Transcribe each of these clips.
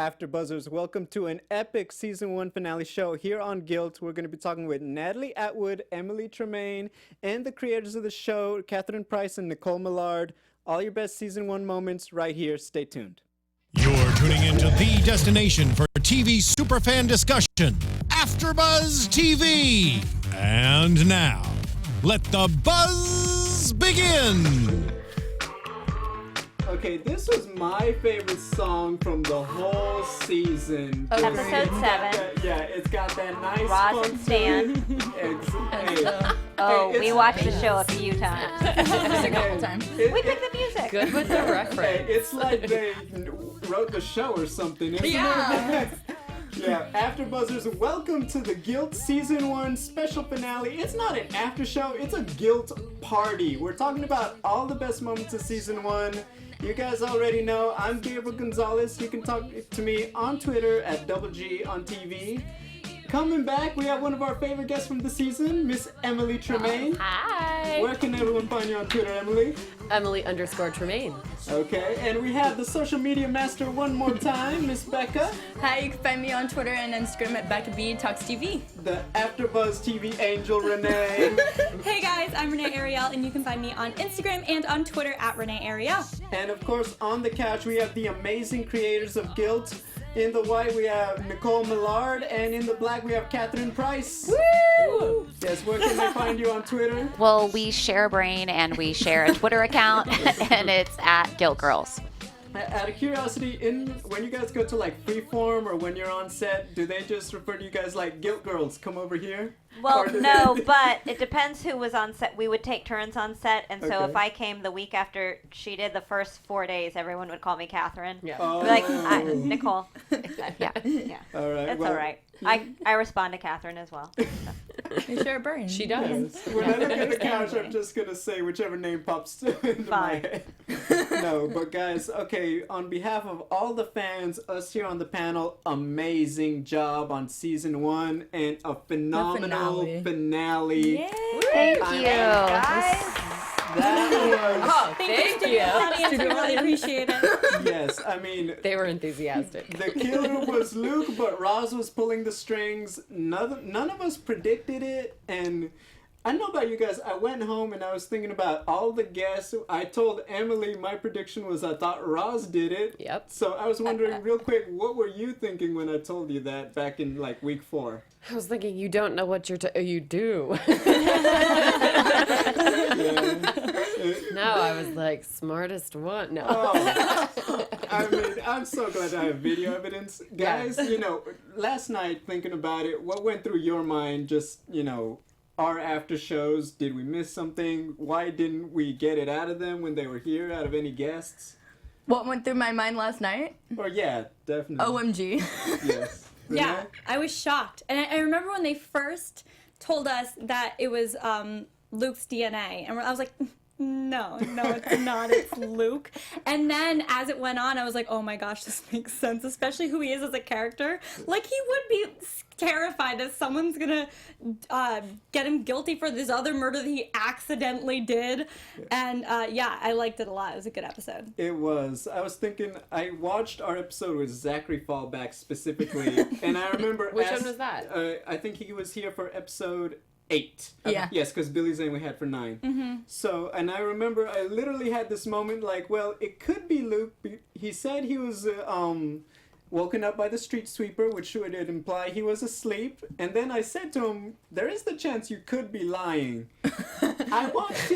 AFTERBUZZers, welcome to an epic season 1 finale show here on Guilt. We're going to be talking with Natalie Atwood, Emily Tremaine, and the creators of the show, Kathryn Price and Nichole Millard. All your best season 1 moments right here. Stay tuned. You're tuning into the destination for TV superfan discussion, AFTERBUZZ TV. And now, let the buzz begin. Okay, this was my favorite song from the whole season. Episode 7. It's got that nice Roz and Stan. We watched the show a few times. Just a couple times. We picked the music. Good with the reference. It's like they wrote the show or something, isn't it? Yeah, AFTERBUZZers, welcome to the Guilt Season 1 special finale. It's not an after show, it's a Guilt party. We're talking about all the best moments of Season 1. You guys already know, I'm Gabriel Gonzalez. You can talk to me on Twitter at @G on TV. Coming back, we have one of our favorite guests from the season, Miss Emily Tremaine. Hi. Where can everyone find you on Twitter, Emily? Emily_Tremaine. Okay, and we have the social media master one more time, Miss Becca. Hi, you can find me on Twitter and Instagram at Becca B Talks TV. The AFTERBUZZ TV angel, Renee. Hey guys, I'm Renee Ariel, and you can find me on Instagram and on Twitter at Renee Ariel. And of course, on the couch, we have the amazing creators of Guilt. In the white, we have Nichole Millard, and in the black, we have Kathryn Price. Woo! Yes, where can they find you on Twitter? Well, we share a brain and we share a Twitter account, and it's at Guilt Girls. Out of curiosity, when you guys go to like Freeform or when you're on set, do they just refer to you guys like Guilt Girls? Come over here? Well, no, but it depends who was on set. We would take turns on set, and so Okay. if I came the week after she did the first 4 days, everyone would call me Kathryn. Yeah. Oh. Be like, Nichole. Yeah. Yeah. All right. It's well, all right. I respond to Kathryn as well. You share a brain. She does. When I look at the couch, I'm just going to say whichever name pops into my head. No, but guys, okay, on behalf of all the fans, us here on the panel, amazing job on season 1 and a phenomenal finale. Yay! Thank you. That was, Oh, thank you. Audience, we really appreciate it. yes, I mean, They were enthusiastic. the killer was Luke, but Roz was pulling the strings. None of us predicted it, and I don't know about you guys. I went home and I was thinking about all the guests. I told Emily my prediction was I thought Roz did it. Yep. So I was wondering real quick, what were you thinking when I told you that back in like week 4? I was thinking, you don't know what you do. No, I was like, smartest one. No. Oh, I mean, I'm so glad I have video evidence. Guys, Yeah. you know, last night thinking about it, what went through your mind just, our after shows? Did we miss something? Why didn't we get it out of them when they were here, out of any guests? What went through my mind last night? Or yeah, definitely. OMG. Yes. Yeah, Renee? I was shocked. And I remember when they first told us that it was Luke's DNA. And I was like, no, it's not. It's Luke. And then as it went on, I was like, oh my gosh, this makes sense, especially who he is as a character. Like, he would be terrified that someone's gonna get him guilty for this other murder that he accidentally did. And I liked it a lot. It was a good episode. It was. I was thinking, I watched our episode with Zachary Fallback specifically, and I remember... Which one was that? I think he was here for episode 8. Yeah. Yes, because Billy Zane we had for 9. Mm-hmm. So, and I remember I literally had this moment like, well, it could be Luke. He said he was woken up by the street sweeper, which would imply he was asleep. And then I said to him, there is the chance you could be lying. I watched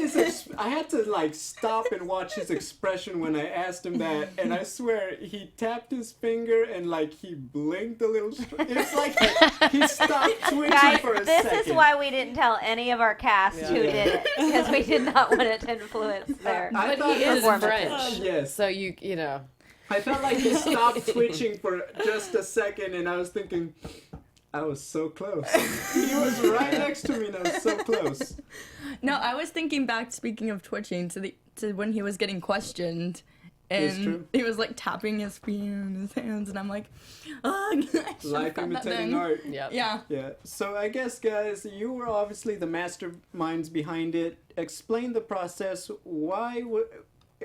I had to like stop and watch his expression when I asked him that. And I swear he tapped his finger and like he blinked a little. It's like he stopped twitching Guys, for a this second. is why we didn't tell any of our cast who did it, because we did not want it to influence their I But thought he is performance. French. Yes. So you know. I felt like he stopped twitching for just a second, and I was thinking, I was so close. He was right next to me, and I was so close. No, I was thinking back, speaking of twitching, to when he was getting questioned. It's And true. he was like tapping his feet and his hands, and I'm like, oh, I should've Life got that imitating then. art. Yep. Yeah. Yeah. So I guess, guys, you were obviously the masterminds behind it. Explain the process. Why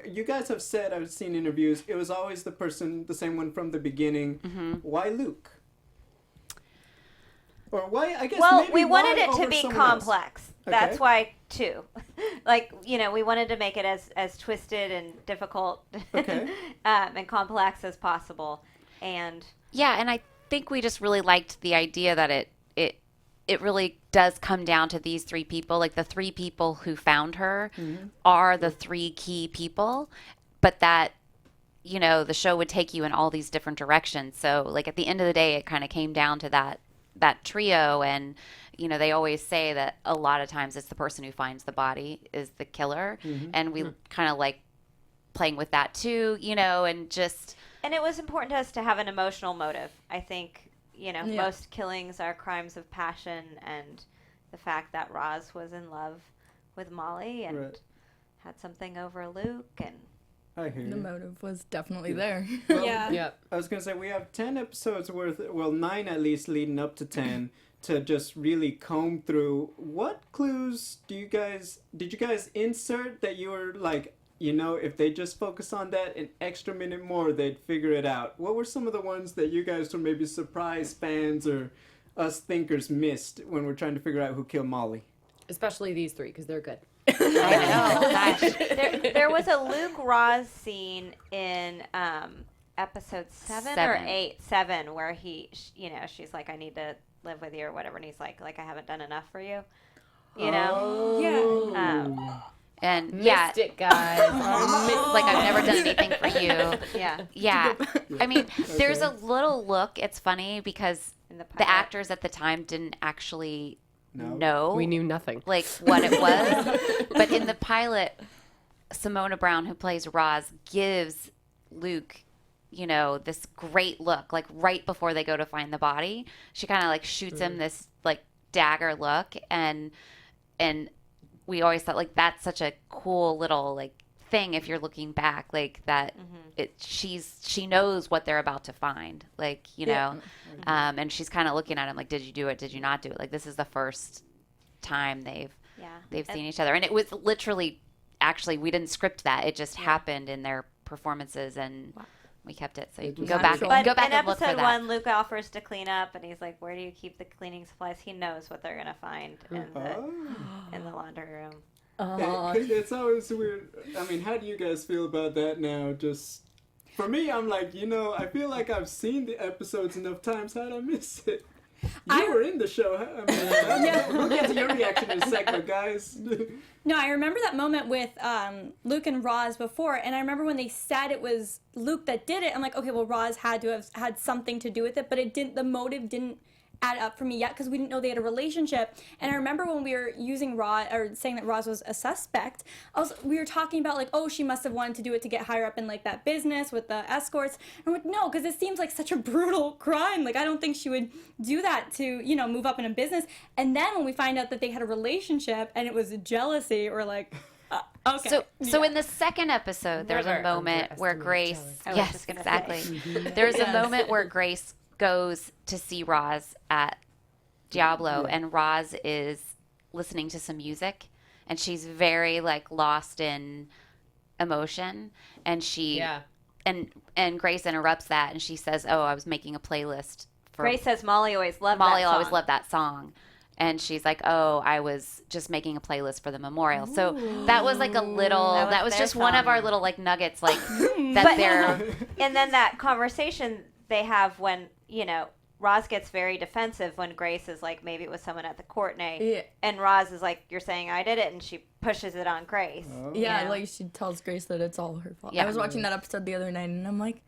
you guys have said, I've seen interviews, it was always the same one from the beginning. Why Luke? Or why, I guess, Well, maybe we wanted why it to over be someone else? complex. That's Okay. why 2. Like, we wanted to make it as twisted and difficult Okay. and complex as possible. And Yeah, and I think we just really liked the idea that it really does come down to these 3 people. Like the 3 people who found her are the 3 key people, but that, the show would take you in all these different directions. So like at the end of the day, it kind of came down to that trio. And, they always say that a lot of times it's the person who finds the body is the killer. And we kind of like playing with that too, and just... And it was important to us to have an emotional motive. I think, most killings are crimes of passion, and the fact that Roz was in love with Molly and had something over Luke, and I hear The you. motive was definitely there. Yeah. Yep. I was going to say, we have 10 episodes worth, well, 9 at least leading up to 10, to just really comb through. What clues did you guys insert that you were like, if they just focus on that an extra minute more, they'd figure it out? What were some of the ones that you guys were maybe surprise fans or us thinkers missed when we're trying to figure out who killed Molly? Especially these 3, because they're good. I know. Gosh. there was a Luke Roz scene in episode 7 or 8, 7, where she's like, I need to live with you or whatever, and he's like I haven't done enough for you, Oh. And Missed it, guys. like I've never done anything for you. yeah. Yeah. I mean, there's a little look. It's funny because In the pilot. the actors at the time didn't actually know We knew nothing. like what it was. But in the pilot, Simona Brown, who plays Roz, gives Luke, this great look, like right before they go to find the body. She kind of like shoots him this like dagger look, and we always thought like that's such a cool little like thing if you're looking back, like that she knows what they're about to find, like and she's kind of looking at him like, did you do it, did you not do it? Like this is the first time they've seen each other, and it was literally, actually we didn't script that, it just happened in their performances, and we kept it, so you can go back But in and look for episode that. 1, Luke offers to clean up, and he's like, where do you keep the cleaning supplies? He knows what they're going to find in the laundry room. It's always weird. I mean, how do you guys feel about that now? Just for me, I'm like, I feel like I've seen the episodes enough times. How'd I miss it? You were in the show. I mean, we'll get to your reaction in a second, guys. No, I remember that moment with Luke and Roz before, and I remember when they said it was Luke that did it. I'm like, okay, well, Roz had to have had something to do with it, but it didn't. The motive didn't add up for me yet because we didn't know they had a relationship. And I remember when we were using Roz, or saying that Roz was a suspect, we were talking about like, oh, she must have wanted to do it to get higher up in like that business with the escorts. And I'm like, no, because it seems like such a brutal crime. Like I don't think she would do that to move up in a business. And then when we find out that they had a relationship and it was jealousy, or like. Okay. So in the second episode, there's a moment where Grace. Yes, exactly. There's a moment where Grace goes to see Roz at Diablo, and Roz is listening to some music, and she's very like lost in emotion, and she and Grace interrupts that, and she says, "Oh, I was making a playlist for." Grace says Molly always loved Molly that song. always loved that song. And she's like, oh, I was just making a playlist for the memorial. So that was like a little, that was their just one of song. our little like nuggets, like that they're. And then that conversation they have when, Roz gets very defensive when Grace is like, maybe it was someone at the Courtney. Yeah. And Roz is like, you're saying I did it, and she pushes it on Grace. Yeah, like she tells Grace that it's all her fault. Yeah. I was watching that episode the other night, and I'm like,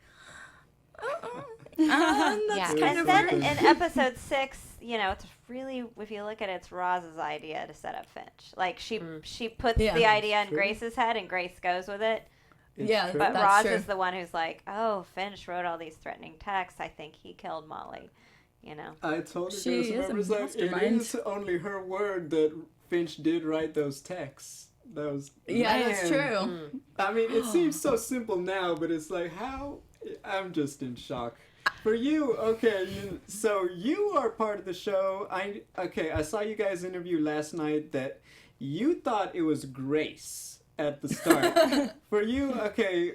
that's Yeah. kind And of then weird. in episode 6, it's really, if you look at it, it's Roz's idea to set up Finch. Like she puts the idea in Grace's head, and Grace goes with it. Yeah, true. But that's Roz true. is the one who's like, oh, Finch wrote all these threatening texts. I think he killed Molly. I told you She guys, is a remember, it's like, it mastermind. is only her word that Finch did write those texts. That was That's man. true. I mean, it seems so simple now, but it's like, how? I'm just in shock. For you, okay, so you are part of the show. I saw you guys interview last night that you thought it was Grace at the start. For you, okay,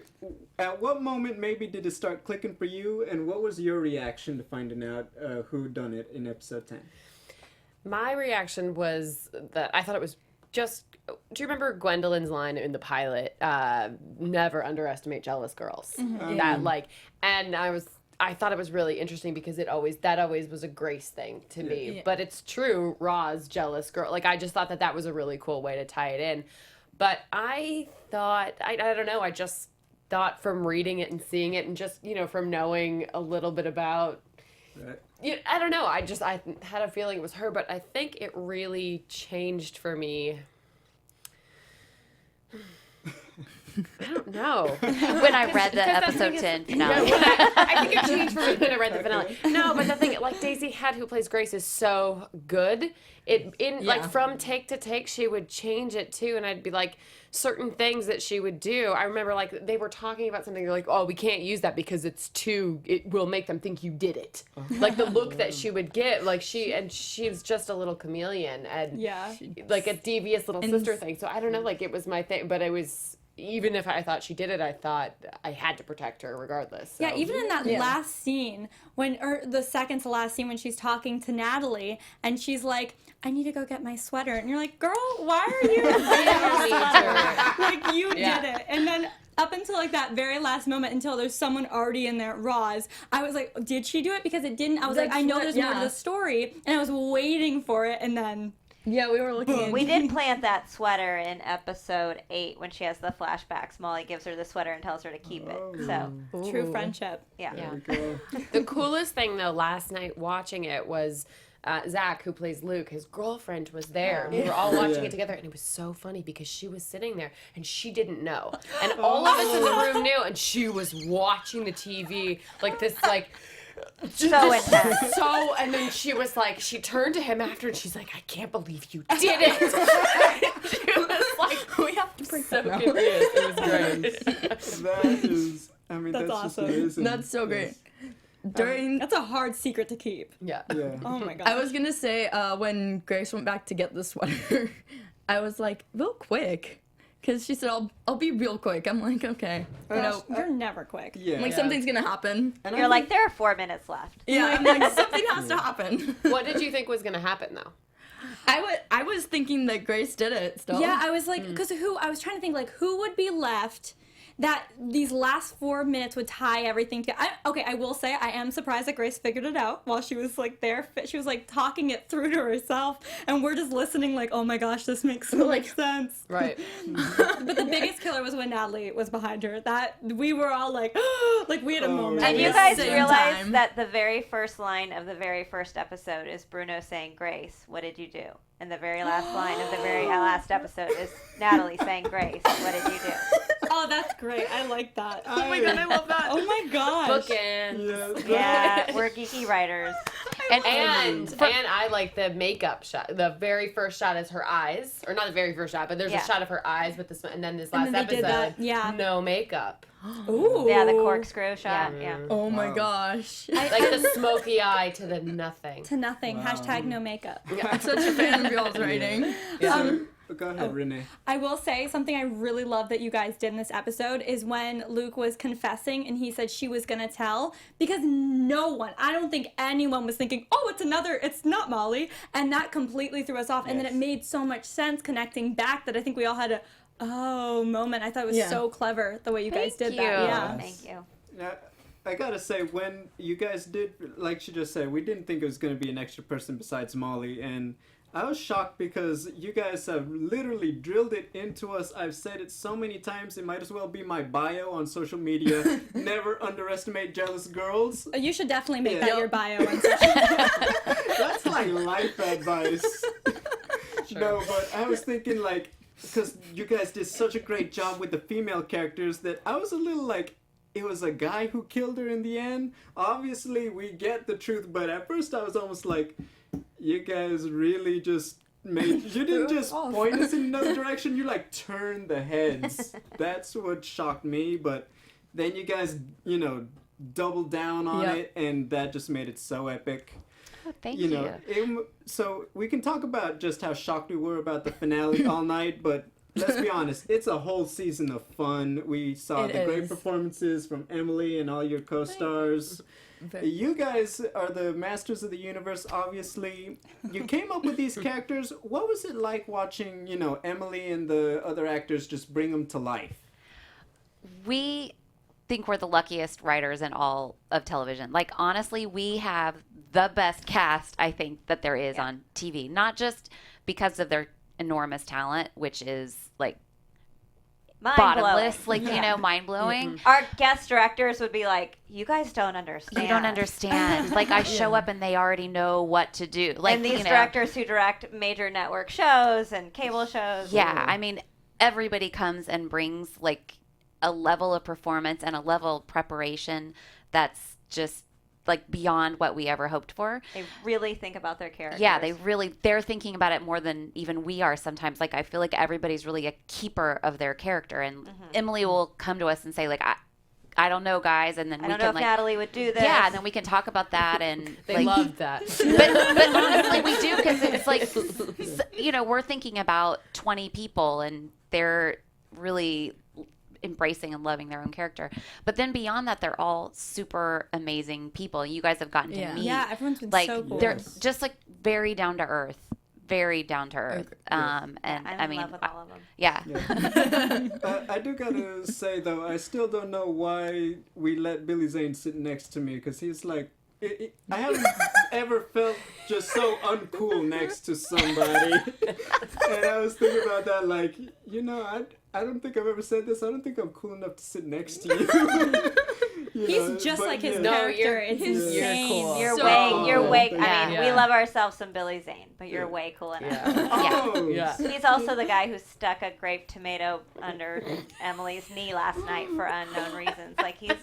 at what moment maybe did it start clicking for you, and what was your reaction to finding out who done it in episode 10? My reaction was that I thought it was just... Do you remember Gwendolyn's line in the pilot? Never underestimate jealous girls. Mm-hmm. That, like... And I thought it was really interesting because that always was a Grace thing to me. Yeah. But it's true, Ra's jealous girl. Like, I just thought that was a really cool way to tie it in. But I thought, I don't know, I just thought from reading it and seeing it and just, from knowing a little bit about, I don't know, I had a feeling it was her, but I think it really changed for me. I don't know. When I read the episode 10 finale. I think it changed for me when I read the finale. No, but the thing, like, Daisy Head, who plays Grace, is so good. Like, from take to take, she would change it, too, and I'd be like, certain things that she would do. I remember, like, they were talking about something, they're like, oh, we can't use that because it will make them think you did it. Like, the look that she would get, like, she's just a little chameleon, and, like, a devious little sister thing. So, I don't know, like, it was my thing, but it was... Even if I thought she did it, I thought I had to protect her regardless. So. Yeah, even in that last scene, or the second to last scene when she's talking to Natalie, and she's like, I need to go get my sweater. And you're like, girl, why are you like, you did it. And then up until, like, that very last moment, until there's someone already in there, Roz, I was like, did she do it? Because it didn't. I was like, I know there's more to the story. And I was waiting for it, and then... Yeah, we were looking. We did plant that sweater in episode 8 when she has the flashbacks. Molly gives her the sweater and tells her to keep it. So true friendship. Yeah. The coolest thing, though, last night watching it was Zach, who plays Luke, his girlfriend was there. We were all watching it together, and it was so funny because she was sitting there, and she didn't know. And all of us in the room knew, and she was watching the TV like this, like... So intense. And then she was like, she turned to him after and she's like, I can't believe you did it. She was like, we have to break that up. It was great. That is, I mean, that's awesome. Just amazing. That's so great. That's a hard secret to keep. Yeah. Oh my god. I was gonna say when Grace went back to get the sweater, I was like, real quick. Because she said, I'll be real quick. I'm like, okay. You're never quick. Yeah. Like, something's going to happen. And You're like, there are 4 minutes left. Yeah, I'm like, something has to happen. What did you think was going to happen, though? I was thinking that Grace did it still. Yeah, I was like, because I was trying to think, like, who would be left that these last 4 minutes would tie everything together. I will say I am surprised that Grace figured it out while she was like there. She was like talking it through to herself, and we're just listening like, oh my gosh, this makes so much sense. Right. But the biggest killer was when Natalie was behind her. That we were all like, like we had a moment. And you At the guys same realize time. that the very first line of the very first episode is Bruno saying, Grace, what did you do? And the very last line of the very last episode is Natalie saying, Grace, what did you do? Oh, that's great. I like that. Oh my god, I love that. Oh my gosh. Bookends. Yeah, we're geeky writers. And I like the makeup shot. The very first shot is her eyes, or not the very first shot, but there's a shot of her eyes with the and then this last then they did episode, that, no makeup. Ooh. Yeah, the corkscrew shot. Yeah. Oh my gosh. Like the smoky eye to the nothing. To nothing. Hashtag no makeup. I'm such a fan of y'all's writing. Go ahead, Renee. I will say something I really love that you guys did in this episode is when Luke was confessing and he said she was going to tell, because I don't think anyone was thinking, oh, it's not Molly. And that completely threw us off. And then it made so much sense connecting back that I think we all had a moment. I thought it was so clever the way you guys did that. Yeah. Thank you. Now, I gotta say, when you guys did, like she just said, we didn't think it was gonna be an extra person besides Molly, and I was shocked because you guys have literally drilled it into us. I've said it so many times, it might as well be my bio on social media. Never underestimate jealous girls. You should definitely make that your bio on social media. That's like life advice. No, but I was thinking, like, because you guys did such a great job with the female characters that I was a little like, it was a guy who killed her in the end. Obviously, we get the truth, but at first I was almost like, you guys really just you didn't just point us in another direction, you like turned the heads. That's what shocked me, but then you guys, doubled down on it, and that just made it so epic. Oh, thank you. So we can talk about just how shocked we were about the finale all night, but let's be honest, it's a whole season of fun. We saw the great performances from Emily and all your co-stars. You guys are the masters of the universe, obviously. You came up with these characters. What was it like watching, Emily and the other actors just bring them to life? We think we're the luckiest writers in all of television. Like, honestly, we have the best cast, I think, that there is on TV. Not just because of their enormous talent, which is, like, bottomless, like, mind-blowing. Our guest directors would be like, you guys don't understand. You don't understand. Like, I show up and they already know what to do. Like, and these directors who direct major network shows and cable shows. Yeah, I mean, everybody comes and brings, like, a level of performance and a level of preparation that's just, like, beyond what we ever hoped for. They really think about their characters. Yeah, they're thinking about it more than even we are sometimes. Like, I feel like everybody's really a keeper of their character. And Emily will come to us and say, like, I don't know, guys. And then I don't know if Natalie would do this. Yeah, and then we can talk about that. And they love that. But honestly, we do, because it's like, we're thinking about 20 people and they're really embracing and loving their own character. But then beyond that, they're all super amazing people. You guys have gotten to meet. Yeah, everyone's been like, so cool. They're just like very down to earth. Very down to earth. And I'm in love with all of them. Yeah. I do gotta say, though, I still don't know why we let Billy Zane sit next to me, because he's like, I haven't ever felt just so uncool next to somebody. And I was thinking about that, like, I don't think I've ever said this. I don't think I'm cool enough to sit next to you. He's just like his character. It's insane. Cool. You're way. Yeah. I mean, we love ourselves some Billy Zane, but you're way cool enough. Yeah. He's also the guy who stuck a grape tomato under Emily's knee last night for unknown reasons. Like, he's a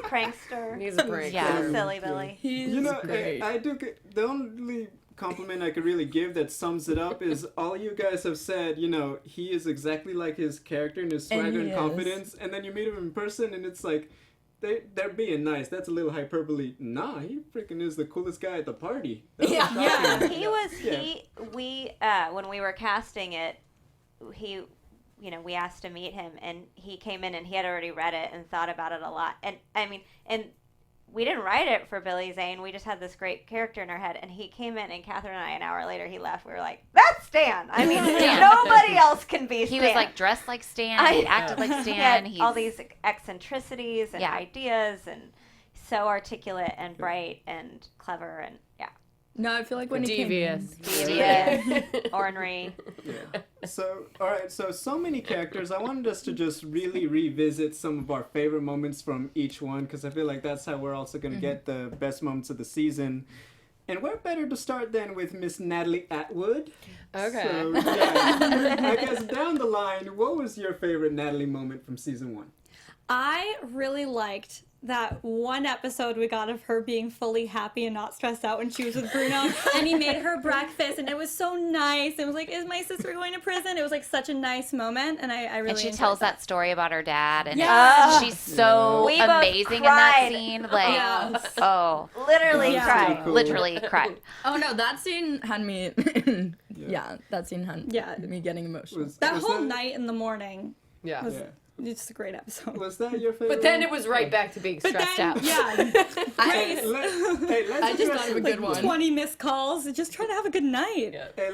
prankster. He's a prankster. Yeah. Silly Billy. He's great. I do get, the only compliment I could really give that sums it up is all you guys have said, he is exactly like his character and his swagger and confidence, and then you meet him in person and it's like, they're being nice. That's a little hyperbole. Nah, he freaking is the coolest guy at the party. He was, when we were casting it, we asked to meet him, and he came in and he had already read it and thought about it a lot. And I mean, and we didn't write it for Billy Zane. We just had this great character in our head. And he came in, and Kathryn and I, an hour later, he left. We were like, that's Stan. I mean, nobody else can be Stan. He was like dressed like Stan. He acted like Stan. He had all these eccentricities and ideas, and so articulate and bright and clever, and No, I feel like when he came devious, ornery. Yeah. So, all right. So many characters. I wanted us to just really revisit some of our favorite moments from each one, because I feel like that's how we're also going to get the best moments of the season. And where better to start than with Miss Natalie Atwood? Okay. So, I guess down the line, what was your favorite Natalie moment from season 1? I really liked that one episode we got of her being fully happy and not stressed out when she was with Bruno, and he made her breakfast, and it was so nice. It was like, is my sister going to prison? It was like such a nice moment, and I really And she enjoyed tells that story about her dad, and she's so We both amazing in that cried. scene. Like, Literally cried. literally cried. Oh no, that scene had me. That scene had me getting emotional. That whole night in the morning. Yeah. Was, It's just a great episode. Was that your favorite? But then it was right back to being stressed out. Yeah. Hey, let's I just thought of a good one. 20 missed calls. Just trying to have a good night. Yeah. Hey,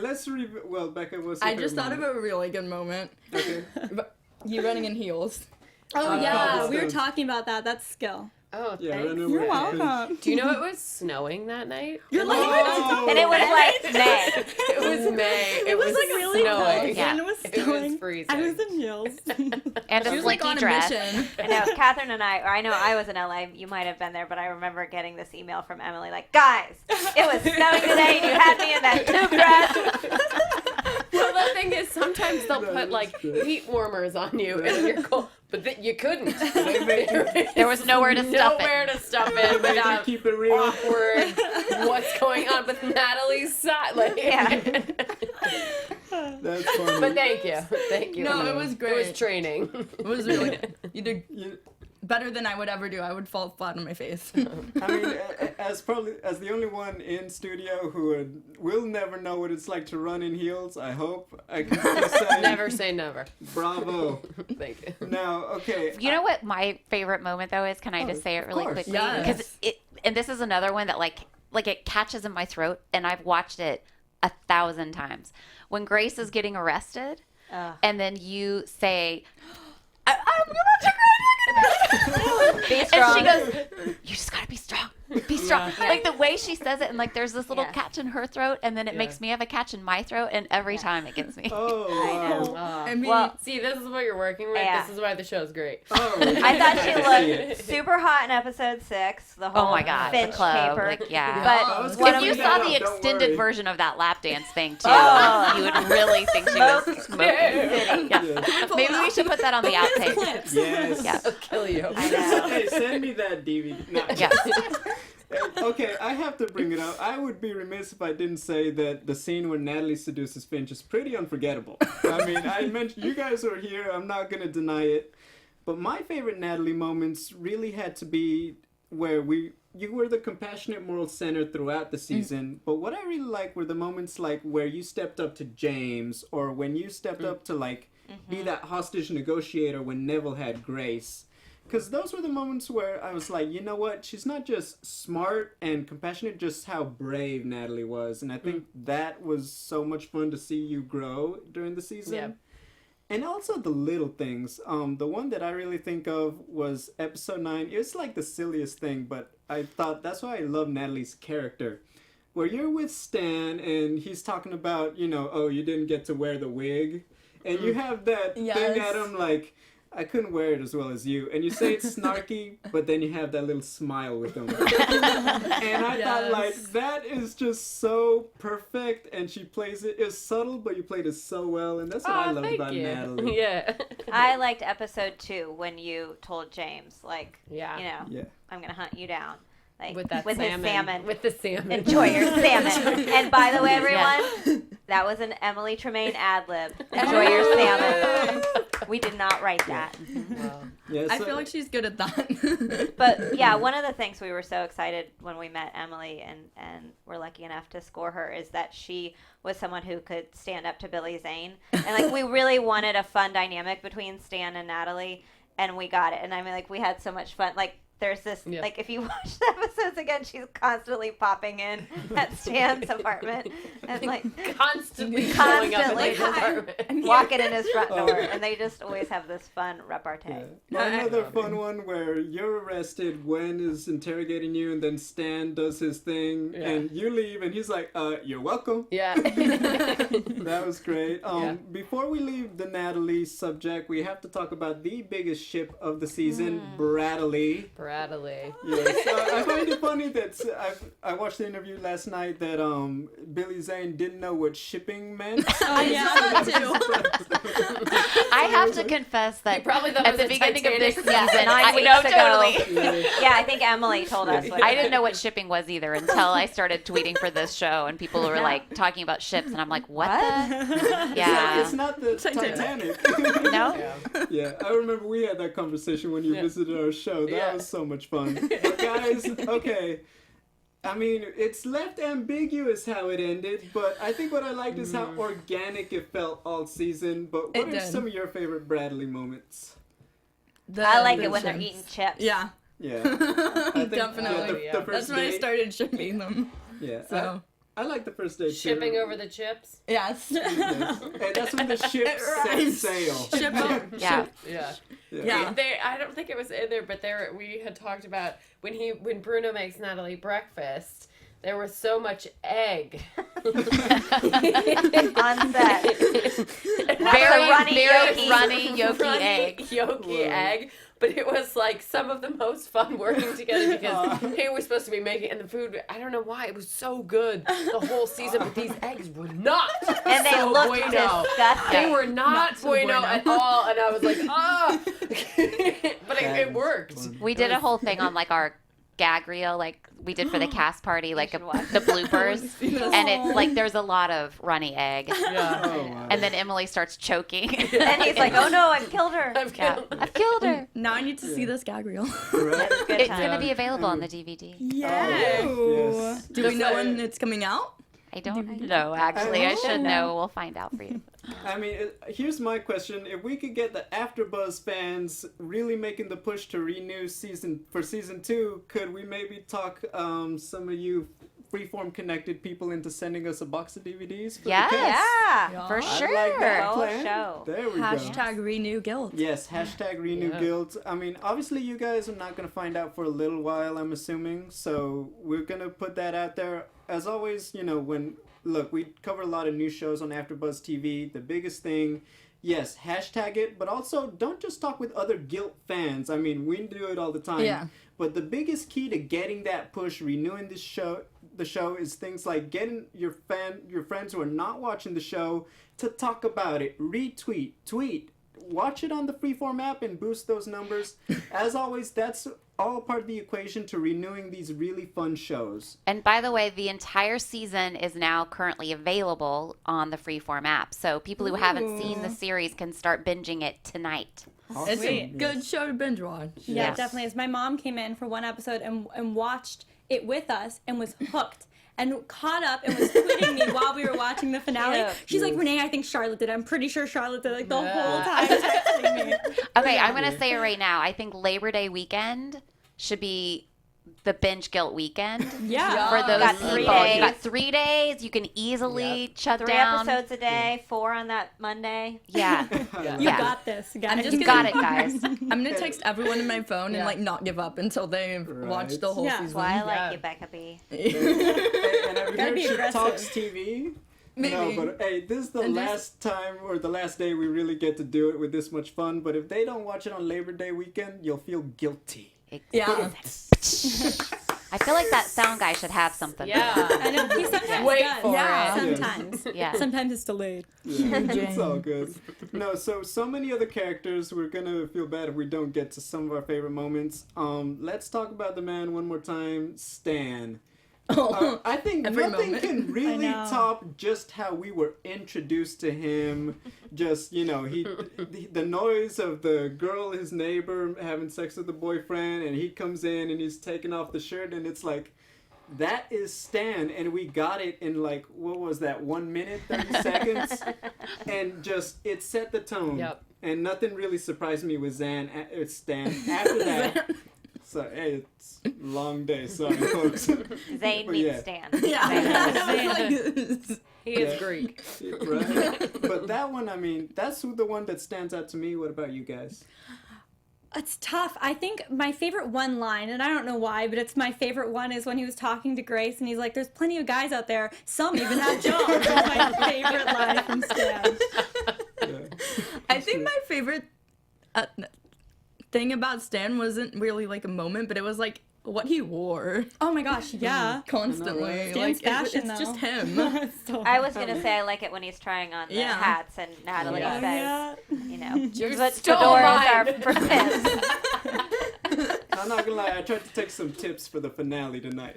well, Becca, what's your I just favorite thought of moment? a really good moment. Okay. You running in heels. Oh, yeah. cobblestones. We were talking about that. That's skill. Oh, Yeah, thanks. running You're with welcome. Do you know it was snowing that night? You're like, Oh. And it was like May. It was May. It was like really snowing. cold. Yeah. And it was It was snowing. freezing. I was in heels. And She a was like on slinky a dress. mission. I know, Kathryn and I know I was in LA, you might have been there, but I remember getting this email from Emily like, guys, it was snowing today and you had me in that tube dress. Well, the thing is, sometimes they'll That put is like true. heat warmers on you and you're cold, but you couldn't. There was nowhere to stuff it. Nowhere to stuff it without Keep it real. awkward. What's going on with Natalie's side? Like, Yeah. That's funny. But thank you. No, it was great. It was training. It was really. You did. better than I would ever do. I would fall flat on my face. I mean, as the only one in studio who will never know what it's like to run in heels, I hope I can just say Never say never. bravo. Thank you. Now, okay. You know what my favorite moment though is? Can I just say it really course. quickly? Yes. Because and this is another one that like it catches in my throat, and I've watched it 1,000 times. When Grace is getting arrested, and then you say, I'm gonna Be and strong. she goes, you just gotta be strong. Be strong. Like the way she says it, and like there's this little Yeah. catch in her throat, and then it makes me have a catch in my throat, and every time it gets me. Oh, I know. wow. I mean, Well, See, this is what you're working with. Yeah. This is why the show's great. Oh, I thought she see looked super hot in episode 6. The whole Oh my god, Finch the club. caper. Like, yeah. I was But gonna one If you of bring saw that the up, don't extended worry. version of that lap dance thing too, Oh. you would really think she was smoking. City. Yeah. Maybe we should put that on the outtake. Yes. Yeah. I'll kill you. I know. Hey, send me that DVD. No. Yeah. Okay, I have to bring it up. I would be remiss if I didn't say that the scene where Natalie seduces Finch is pretty unforgettable. I mean, I mentioned you guys were here. I'm not gonna deny it. But my favorite Natalie moments really had to be where you were the compassionate moral center throughout the season. But what I really like were the moments like where you stepped up to James, or when you stepped up to like be that hostage negotiator when Neville had Grace. Because those were the moments where I was like, you know what? She's not just smart and compassionate, just how brave Natalie was. And I think that was so much fun to see you grow during the season. Yeah. And also the little things. The one that I really think of was episode 9. It was like the silliest thing, but I thought that's why I love Natalie's character. Where you're with Stan and he's talking about, oh, you didn't get to wear the wig. And you have that thing at him like, I couldn't wear it as well as you. And you say it's snarky, but then you have that little smile with them. And I thought, like, that is just so perfect. And she plays it. It's subtle, but you played it so well. And that's what I loved about Natalie. Yeah. I liked episode 2 when you told James, like, Yeah. Yeah. I'm going to hunt you down. Like, With that his salmon. With the salmon. Enjoy your salmon. And by the way, everyone, that was an Emily Tremaine ad-lib. Enjoy your salmon. We did not write that. Wow. Yeah, I so- feel like she's good at that. But yeah, one of the things we were so excited when we met Emily and were lucky enough to score her is that she was someone who could stand up to Billy Zane. And like we really wanted a fun dynamic between Stan and Natalie, and we got it. And I mean, like we had so much fun. Like there's this, like if you watch the episodes again, she's constantly popping in at Stan's apartment and like Constantly showing up in his Constantly. apartment. walking in his front door, and they just always have this fun repartee. Yeah. Another fun one where you're arrested, Gwen is interrogating you, and then Stan does his thing, and you leave, and he's like, you're welcome. Yeah. That was great. Yeah. Before we leave the Natalie subject, we have to talk about the biggest ship of the season, Bradley. Bradley. Yes, I find it funny that I watched the interview last night that Billy Zane didn't know what shipping meant. that too. I have to confess that probably thought at it the was a beginning of this Titanic. season, 9 weeks no, ago. totally. Yeah, I think Emily told us. What I didn't know what shipping was either until I started tweeting for this show, and people were like talking about ships, and I'm like, what? The? Yeah. It's not the Titanic. No? Yeah, I remember we had that conversation when you visited our show. That was so much fun. But guys, okay. I mean, it's left ambiguous how it ended, but I think what I liked is how organic it felt all season. But what It are did. some of your favorite Bradley moments? I like it when they're eating chips. Yeah, Yeah. I think, definitely. the first That's when I date. started shipping them. Yeah. So I like the first date too. Shipping over the chips. yes. Yes. And that's when the ship set sail. Ship them. Yeah. Yeah. Yeah. I don't think it was in there, but we had talked about when Bruno makes Natalie breakfast. There was so much egg. On set. Very, runny very yolky. runny yolky egg. Yolky egg. But it was like some of the most fun working together because he was supposed to be making, and the food, I don't know why, it was so good the whole season, but these eggs were not. And they so looked bueno. disgusting. They were not so bueno bueno. at all, and I was like, ah! But it worked. We did a whole thing on like our gag reel like we did for the cast party, like should watch the bloopers, and it's like there's a lot of runny egg, Yeah. Oh, wow. and then Emily starts choking. And he's like, "Oh no, I've killed her." I've killed I've killed her. Now I need to see this gag reel. Right? Good It's time. going to be available on the DVD. Yeah. Yes. Do we know when it's coming out? I don't know, actually. I should know. We'll find out for you. I mean, here's my question: if we could get the AfterBuzz fans really making the push to renew season 2, could we maybe talk some of you Freeform connected people into sending us a box of DVDs? For Yes. the cast? Yeah. For I sure. like that Whole plan. show. There we go. Hashtag renew guild. Yes, hashtag renew guild. I mean, obviously you guys are not going to find out for a little while, I'm assuming. So we're going to put that out there. As always, you know, look, we cover a lot of new shows on AfterBuzz TV. The biggest thing, yes, hashtag it, but also don't just talk with other guilt fans. I mean, we do it all the time. Yeah. But the biggest key to getting that push, renewing the show is things like getting your friends who are not watching the show to talk about it, retweet, tweet, watch it on the Freeform app and boost those numbers. As always, that's all part of the equation to renewing these really fun shows. And by the way, the entire season is now currently available on the Freeform app. So people who haven't seen the series can start binging it tonight. It's a Sweet. good show to binge watch. Yeah, Yes. it definitely is. My mom came in for one episode and watched it with us and was hooked and caught up and was tweeting me while we were watching the finale. Cute. She's like, Renee, I think Charlotte did it. I'm pretty sure Charlotte did it, like the whole time texting me. Okay, I'm going to say it right now. I think Labor Day weekend should be the binge guilt weekend. Yeah. For those Got people. 3 You days. got 3 days. You can easily shut 3 down. episodes a day, 4 on that Monday. Yeah. You Yeah. got this, guys. I'm just You got it, guys. I'm gonna text everyone in my phone and like not give up until they've watched the whole Yeah. That's season. why I like Yeah. you, Becca B. And have you Gotta heard be She aggressive. Talks TV? Maybe. No, but hey, this is the And last time or the last day we really get to do it with this much fun. But if they don't watch it on Labor Day weekend, you'll feel guilty. Yeah. I feel like that sound guy should have something. Yeah. I know, he sometimes Wait does. for Yeah. it. Sometimes. Yeah. Sometimes it's delayed. Yeah, it's all good. No, so many other characters. We're gonna feel bad if we don't get to some of our favorite moments. Let's talk about the man one more time, Stan. I think Every nothing moment. can really know. top just how we were introduced to him. Just, you know, the noise of the girl, his neighbor, having sex with the boyfriend, and he comes in and he's taking off the shirt, and it's like, that is Stan, and we got it in like, what was that, 1 minute, 30 seconds? And just, it set the tone. Yep. And nothing really surprised me with Stan after that. So, hey, it's a long day, sorry, folks. Zane But meets yeah. Stan. Yeah. He is Greek. Right? But that one, I mean, that's the one that stands out to me. What about you guys? It's tough. I think my favorite one line, and I don't know why, but it's my favorite one, is when he was talking to Grace and he's like, there's plenty of guys out there. Some even have jobs. That's my favorite line from Stan. Yeah. I think my favorite thing about Stan wasn't really like a moment, but it was like what he wore Oh my gosh, yeah. constantly. Stan's Like fashion, it's just though. him. So I was going to say I like it when he's trying on the Yeah. hats and Natalie Yeah. says, yeah. you know, You the stole fedoras are mine. for simps. I'm not gonna lie, I tried to take some tips for the finale tonight.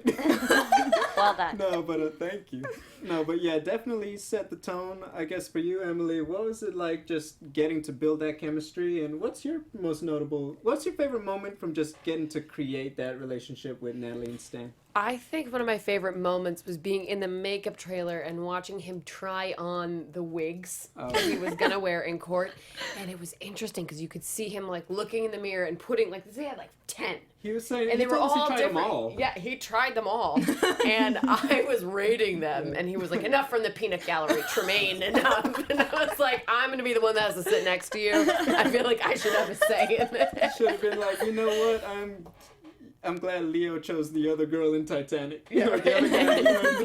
Well done. No, but thank you. No, but yeah, definitely set the tone. I guess for you, Emily, what was it like just getting to build that chemistry? And what's your favorite moment from just getting to create that relationship with Natalie and Stan? I think one of my favorite moments was being in the makeup trailer and watching him try on the wigs that he was gonna wear in court, and it was interesting because you could see him like looking in the mirror and putting like he had like 10, He was saying, and he they were told us he all tried different. them all. Yeah, he tried them all, and I was rating them, and he was like, "Enough from the peanut gallery, Tremaine, enough." And I was like, "I'm gonna be the one that has to sit next to you. I feel like I should have a say in this." Should have been like, you know what? I'm glad Leo chose the other girl in Titanic. Or the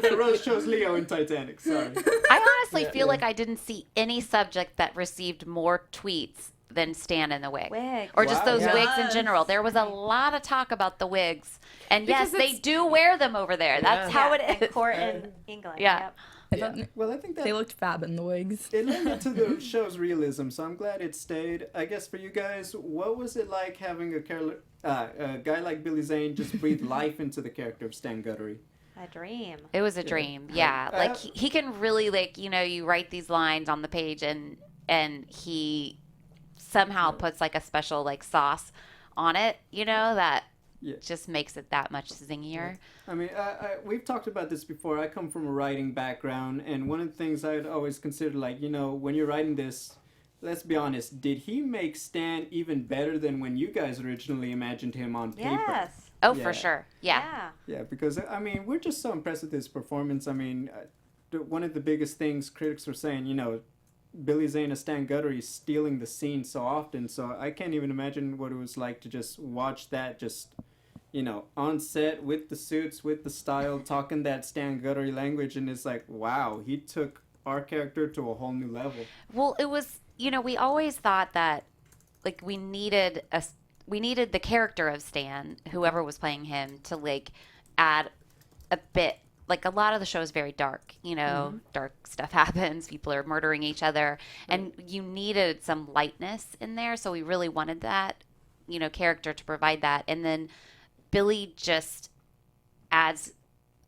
other guy, Rose chose Leo in Titanic. Sorry. I honestly Yeah, feel yeah. like I didn't see any subject that received more tweets than Stan in the wig. Wig. Or just Wow. those wigs in Yes. general. There was a lot of talk about the wigs. And Because yes, they it's- do wear them over there. That's Yeah. how it in is. court in England. Yeah. Yep. Well, I think that They looked fab in the wigs. it lended to the show's realism, so I'm glad it stayed. I guess for you guys, what was it like having a guy like Billy Zane just breathe life into the character of Stan Guttery? A dream. It was a dream. Yeah. Like he can really like, you write these lines on the page and he somehow puts like a special like sauce on it, that just makes it that much zingier. I mean, we've talked about this before. I come from a writing background, and one of the things I'd always considered, like, when you're writing this, let's be honest, did he make Stan even better than when you guys originally imagined him on paper? Yes. Oh, for sure. Yeah. Yeah, because, I mean, we're just so impressed with his performance. I mean, one of the biggest things critics were saying, Billy Zane as Stan Guttery stealing the scene so often, so I can't even imagine what it was like to just watch that just, on set with the suits, with the style, talking that Stan Guttery language, and it's like, wow, he took our character to a whole new level. Well, it was, we always thought that, like, we needed the character of Stan, whoever was playing him, to, like, add a bit. Like, a lot of the show is very dark, dark stuff happens, people are murdering each other, and you needed some lightness in there, so we really wanted that, character to provide that, and then Billy just adds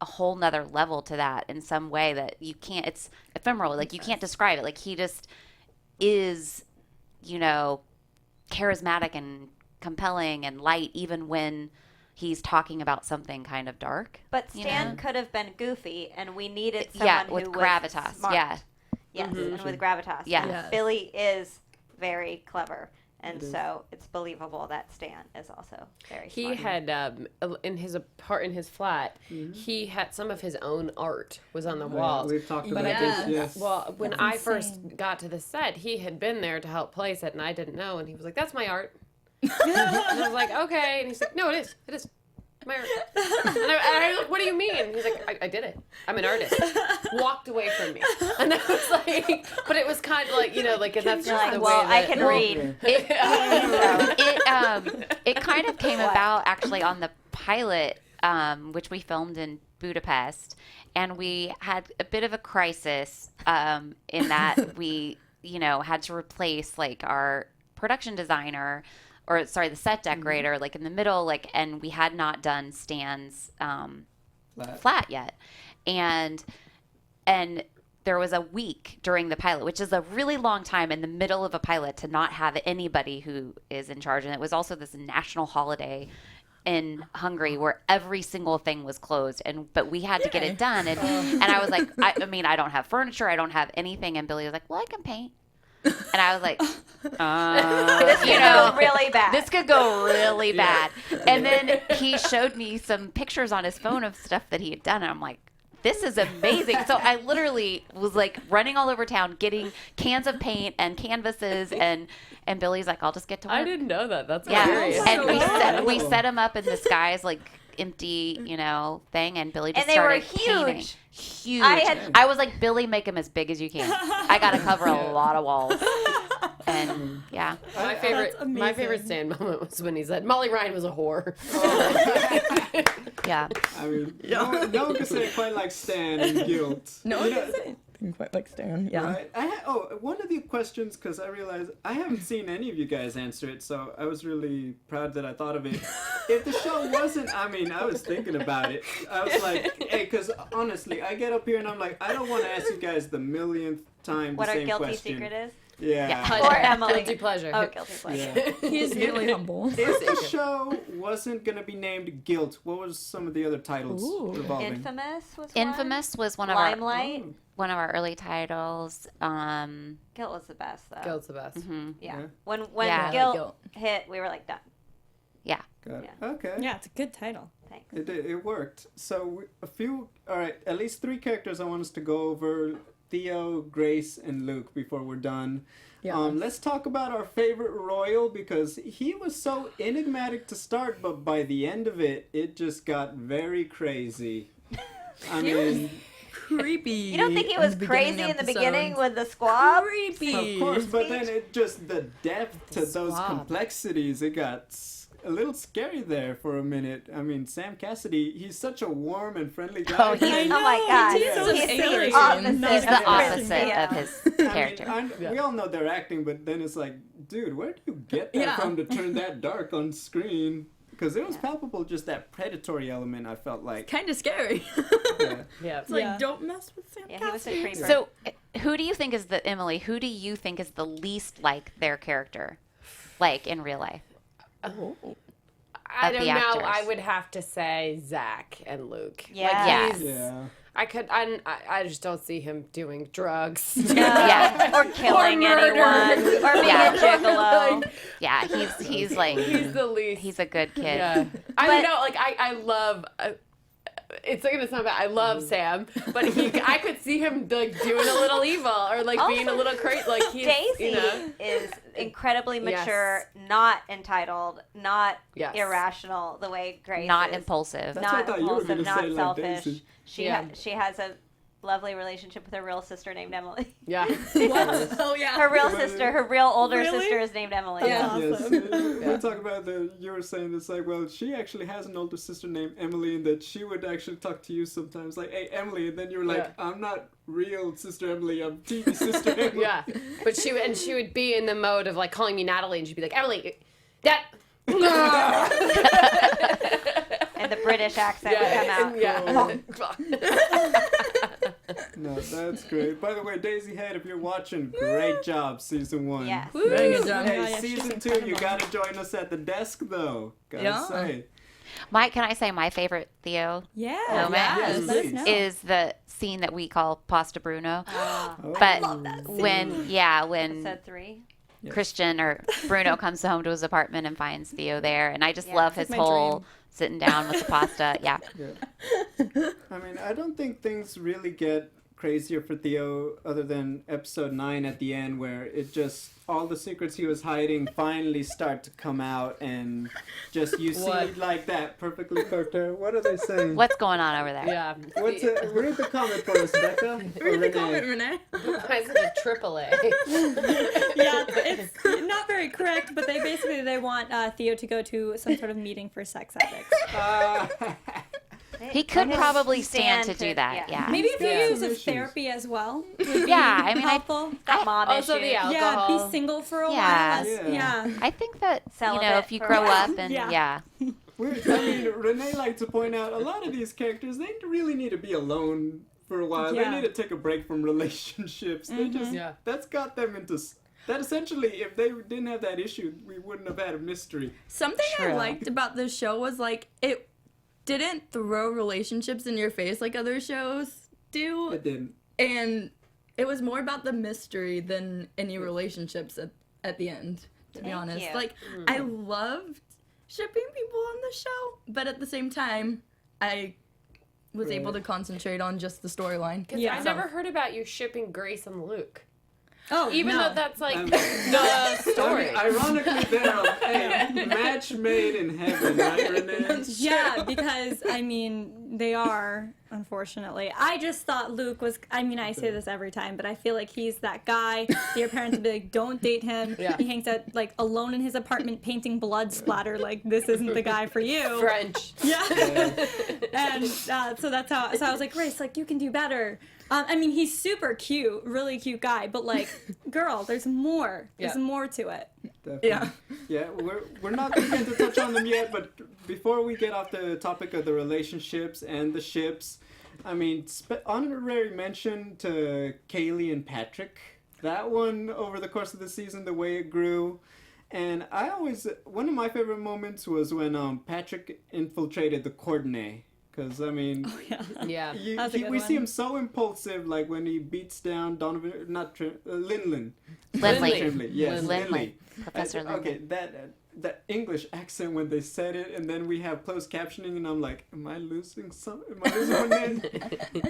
a whole nother level to that in some way that you can't, it's ephemeral, like, you can't describe it, like, he just is, charismatic and compelling and light, even when he's talking about something kind of dark. But Stan could have been goofy, and we needed someone with who gravitas. was smart. Yeah. Yes, and with gravitas. Yeah. And Yes. Billy is very clever, and so it's believable that Stan is also very He smart. had in his flat, he had some of his own art was on the walls. We've talked But about I this, didn't. yes. Well, when That's I insane. first got to the set, he had been there to help place it, and I didn't know. And he was like, "That's my art." And I was like, "Okay." And he's like, "No, it is my art." And I was like, "What do you mean?" He's like, I did it. I'm an artist." Walked away from me, and I was like, "But it was kind of like and that's just like, the well, way I that." can read. It kind of came about actually on the pilot, which we filmed in Budapest, and we had a bit of a crisis in that we, had to replace like our production designer, or sorry, the set decorator, like in the middle, like, and we had not done Stan's flat yet, and there was a week during the pilot, which is a really long time in the middle of a pilot to not have anybody who is in charge. And it was also this national holiday in Hungary where every single thing was closed, but we had to get it done. And I was like, I mean, I don't have furniture, I don't have anything. And Billy was like, well, I can paint. And I was like, This could go really bad. This could go really bad. And then he showed me some pictures on his phone of stuff that he had done. And I'm like, this is amazing. So I literally was like running all over town getting cans of paint and canvases, and Billy's like, I'll just get to work. I didn't know that. That's Yeah. hilarious. And we set him up in this guy's like empty, thing, and Billy just And they were started painting. huge. Huge. I I was like, Billy, make them as big as you can. I got to cover a lot of walls. And yeah. My favorite Stan moment was when he said Molly Ryan was a whore. Yeah. I mean, no one can say it quite like Stan in Guilt. No one can say anything quite like Stan. Yeah. Right? One of the questions, because I realized I haven't seen any of you guys answer it, so I was really proud that I thought of it. If the show wasn't, I was thinking about it. I was like, hey, because honestly, I get up here and I'm like, I don't want to ask you guys the millionth time what the our same guilty question. secret is? Yeah. Or Emily. Guilty pleasure. Oh, guilty pleasure. Yeah. He's really humble. If the show wasn't going to be named Guilt, what was some of the other titles revolving? Infamous was one. Infamous was one of Limelight. our early titles. Guilt was the best, though. Guilt's the best. Yeah. Yeah. When Yeah. Guilt Guilt. hit, we were like, done. Yeah. Got it. Yeah. Okay. Yeah, it's a good title. Thanks. It did. It worked. So at least 3 characters I want us to go over: Theo, Grace, and Luke before we're done. Yeah. Let's talk about our favorite royal, because he was so enigmatic to start, but by the end of it, it just got very crazy. I mean, Creepy. You don't think he in was the crazy beginning in the beginning episodes. with the squab? Creepy. of course, but then it just the depth to those Swab. complexities, it got a little scary there for a minute. I mean, Sam Cassidy, he's such a warm and friendly guy. Oh, he's- Oh my God. He's so He's silly. the opposite. He's the of opposite Theo. of his I character. mean, we all know they're acting, but then it's like, dude, where do you get that from to turn that dark on screen? Because it was palpable, just that predatory element, I felt like. Kind of scary. Yeah. It's like, don't mess with Sam Yeah, he was a Cassidy. creeper. So, who do you think is Emily, who do you think is the least like their character? Like in real life? I Of don't the know. actors. I would have to say Zach and Luke. Yeah. Yeah. Yeah. I just don't see him doing drugs. Yeah. Or killing murder. anyone. Or being Yeah. a gigolo. Yeah, he's like, He's the least. he's a good kid. Yeah. I know, like, I love, it's not gonna sound bad, I love Sam, but I could see him, like, doing a little evil, or, like, being a little crazy, like, he's, Daisy you know. is incredibly Yes. mature, not entitled, not Yes. irrational the way Grace Not is. impulsive. That's what I Not thought you were impulsive, gonna not say, like selfish. Daisy. She has a lovely relationship with her real sister named Emily. Yeah. Oh, yeah. Her real sister, her real older Really? sister is named Emily. Yeah. Yes. We're talking about you were saying it's like, well, she actually has an older sister named Emily, and that she would actually talk to you sometimes, like, hey, Emily, and then you were like, Yeah. I'm not real sister Emily, I'm TV sister Emily. Yeah. But she would be in the mode of, like, calling me Natalie, and she'd be like, Emily, that. And the British accent would come out. No, that's great. By the way, Daisy Head, if you're watching, great job, season 1. Yes. Very good job. Hey, Yeah, she's season 2, you incredible. gotta join us at the desk, though. Gotta Yeah. say. Mike, can I say my favorite Theo Yeah. moment Yes, Let us please. know. is the scene that we call Pasta Bruno. Oh. But when Episode 3. Christian or Bruno comes home to his apartment and finds Theo there, and I just Yeah, love it's his like my whole dream. sitting down with the pasta. Yeah. I mean, I don't think things really get crazier for Theo other than episode 9 at the end, where it just, all the secrets he was hiding finally start to come out, and just you see What? like that perfectly cooked. What are they saying? What's going on over there? Yeah. What's it? Read the comment for us, Becca. Or Read the Renee. comment, Renee. Why is it a triple A? Yeah, it's not very correct, but they want Theo to go to some sort of meeting for sex ethics. He could They probably stand to stand do that. Yeah. Maybe a few Yeah. years Some of issues. therapy as well. Yeah, I mean, helpful. Got mom Also issues. the Yeah, alcohol. be single for a Yeah. while. Yeah. I think that Celibate if you for a grow while. up and Yeah. yeah. I mean, Renee liked to point out a lot of these characters, they really need to be alone for a while. Yeah. They need to take a break from relationships. They just, Yeah. that's got them into, that essentially, if they didn't have that issue, we wouldn't have had a mystery. Something I True. liked about this show was, like, it didn't throw relationships in your face like other shows do. It didn't. And it was more about the mystery than any relationships at the end, to be Thank honest. you. Like, I loved shipping people on the show, but at the same time, I was able to concentrate on just the storyline. Yeah. I never heard about you shipping Grace and Luke. Oh, Even no. though that's like Um, the story. I mean, ironically, they're a match made in heaven, right, Renee? Yeah, because I mean they are, unfortunately. I just thought Luke was. I mean, I say this every time, but I feel like he's that guy. Your parents would be like, "Don't date him." Yeah. He hangs out like alone in his apartment painting blood splatter. Like this isn't the guy for you. French. Yeah. And so that's how. So I was like, Grace, like you can do better. I mean, he's super cute, really cute guy, but like, girl, there's more. There's Yeah. more to it. Definitely. Yeah. Yeah, we're not going to touch on them yet, but before we get off the topic of the relationships and the ships, I mean, honorary mention to Kaylee and Patrick. That one, over the course of the season, the way it grew. And one of my favorite moments was when Patrick infiltrated the Coordinate. Because, I mean, Yeah. That's a good we see one. him so impulsive, like when he beats down Donovan, Linley. Lindley. Yes, Lindley. Professor Okay, Lindley. that English accent when they said it, and then we have closed captioning, and I'm like, am I losing one then?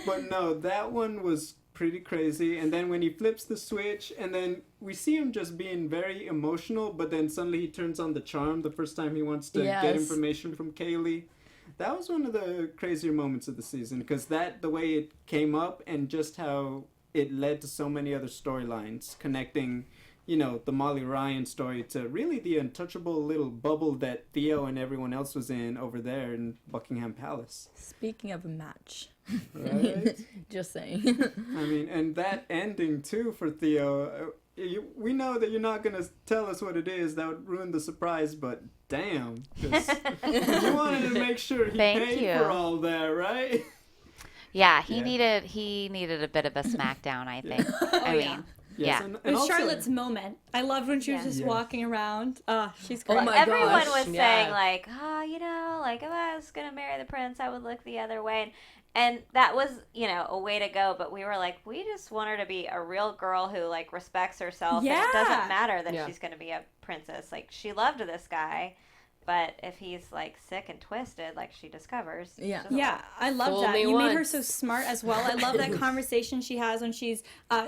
But no, that one was pretty crazy. And then when he flips the switch, and then we see him just being very emotional, but then suddenly he turns on the charm the first time he wants to get Yes. information from Kaylee. That was one of the crazier moments of the season, because the way it came up and just how it led to so many other storylines connecting the Molly Ryan story to really the untouchable little bubble that Theo and everyone else was in over there in Buckingham Palace. Speaking of a match. Right? Just saying. I mean, and that ending too for Theo, we know that you're not going to tell us what it is. That would ruin the surprise, but damn. You wanted to make sure he paid for all that, right? Yeah, he needed a bit of a smackdown, I think. I mean, Yes, yeah. and It was also, Charlotte's moment. I loved when she was just walking around. She's great. Oh my Everyone gosh. was Yeah. saying like, like if I was gonna marry the prince, I would look the other way, and that was, a way to go. But we were like, we just want her to be a real girl who like respects herself. And it doesn't matter that she's gonna be a princess. Like she loved this guy, but if he's like sick and twisted, like she discovers. Yeah. Yeah, I love Fool that. me You made her once. so smart as well. I love that conversation she has when she's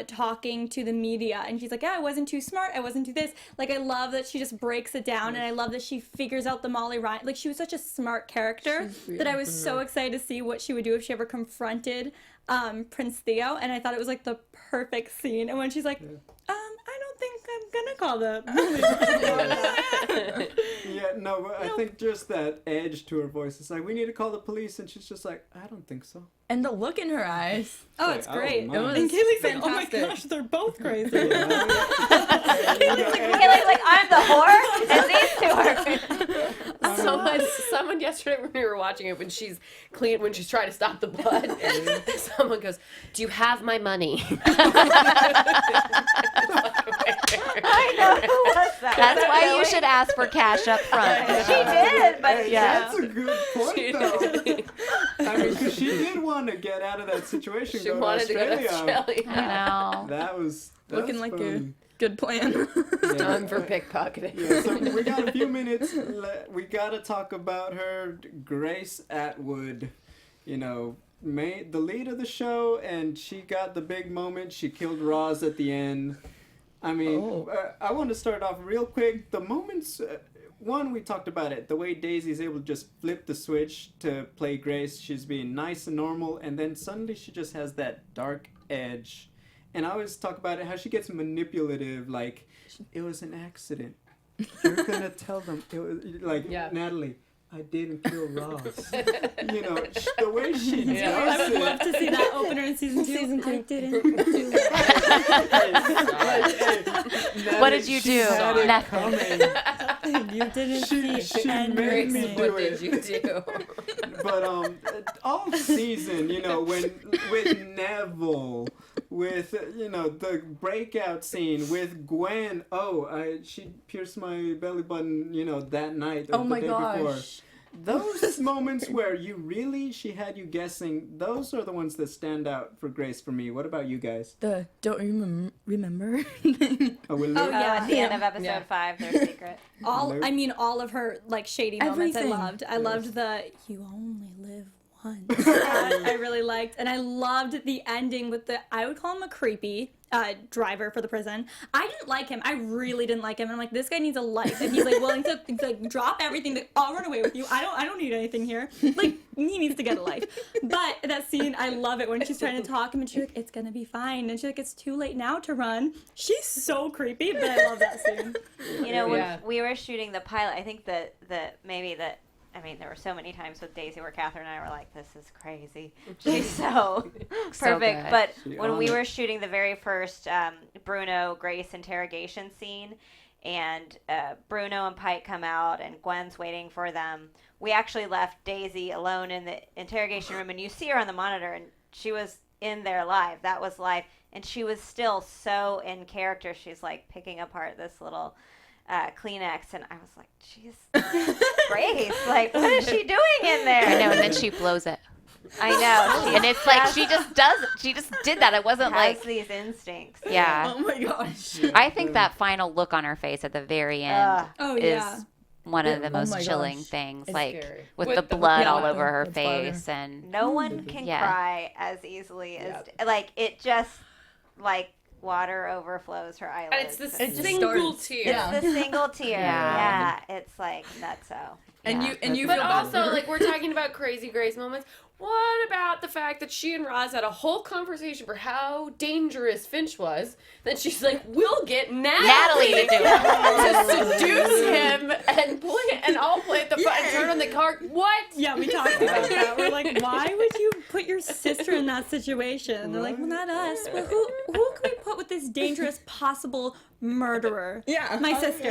talking to the media, and she's like, "Yeah, I wasn't too smart. I wasn't too this." Like, I love that she just breaks it down, and I love that she figures out the Molly Ryan. Like, she was such a smart character that I was so excited to see what she would do if she ever confronted Prince Theo, and I thought it was like the perfect scene. And when she's like, I don't think I'm gonna call the yeah, no, but I think just that edge to her voice. It's like, we need to call the police, and she's just like, I don't think so. And the look in her eyes. Oh, it's great. my. It was And Kaylee's like, oh my fantastic. gosh, they're both crazy. Kayla's like, I'm the whore, and these two are. Someone yesterday when we were watching it, when she's trying to stop the blood, someone goes, "Do you have my money?" I know who was that? That's why you should ask for cash up front. She did, but That's a good point, though. I mean, because she did want to get out of that situation. She wanted to go to Australia. I know. That was Looking was like fun. a good plan. Done for pickpocketing. Yeah, so we got a few minutes. We got to talk about her, Grace Atwood. The lead of the show, and she got the big moment. She killed Roz at the end. I mean, I want to start off real quick. The moments, one, we talked about it. The way Daisy's able to just flip the switch to play Grace. She's being nice and normal, and then suddenly she just has that dark edge. And I always talk about it, how she gets manipulative, like, it was an accident. You're going to tell them. It was like, Natalie, I didn't kill Ross. The way she does I would it. love to see that opener in season 2. I didn't do it. What did you do? Had it Nothing. coming. You didn't see She made me do What it. did you do? But all season, when with Neville, with the breakout scene with Gwen. She pierced my belly button, that night. Oh the my day before. gosh. Those moments where she had you guessing. Those are the ones that stand out for Grace for me. What about you guys? Don't you remember? Oh, will Oh, you? yeah. At the end of episode 5, their secret. all of her like shady moments Everything. I loved. I loved the "you only live once." I really liked, and I loved the ending with I would call him a creepy driver for the prison. I didn't like him. I really didn't like him. And I'm like, this guy needs a life, and he's like willing to like drop everything. I'll run away with you. I don't need anything here. Like, he needs to get a life. But that scene, I love it when she's trying to talk him, and she's like, it's gonna be fine, and she's like, it's too late now to run. She's so creepy, but I love that scene. When we were shooting the pilot, I think that there were so many times with Daisy where Kathryn and I were like, this is crazy. She's so perfect. good. But She when on we it. were shooting the very first Bruno Grace interrogation scene, and Bruno and Pike come out and Gwen's waiting for them, we actually left Daisy alone in the interrogation room, and you see her on the monitor, and she was in there live. That was live. And she was still so in character. She's like picking apart this little Kleenex, and I was like, "Jeez, Grace, like, what is she doing in there?" I know, and then she blows it. I know, And it's like she just does it. She just did that. It wasn't has like these instincts. yeah. Oh my gosh. I think that final look on her face at the very end Oh is yeah. one of the Oh most my chilling gosh. things. It's like scary. with With the the- blood yeah, all over her the splatter. face and No one can Yeah. cry as easily as like it just like water overflows her eyelids. And it's the It just single starts. tear. Yeah. It's the single tear. Yeah. Yeah, it's like nutso. And Yeah. you But feel bad also, for her. like, we're talking about crazy Grace moments. What about the fact that she and Roz had a whole conversation for how dangerous Finch was? Then she's like, we'll get Natalie to do it. to seduce him and I'll play at the front and turn on the car. What? Yeah, we talked about that. We're like, why would you put your sister in that situation? And they're like, well, not us. Well, who can we put with this dangerous possible murderer? Yeah. My sister.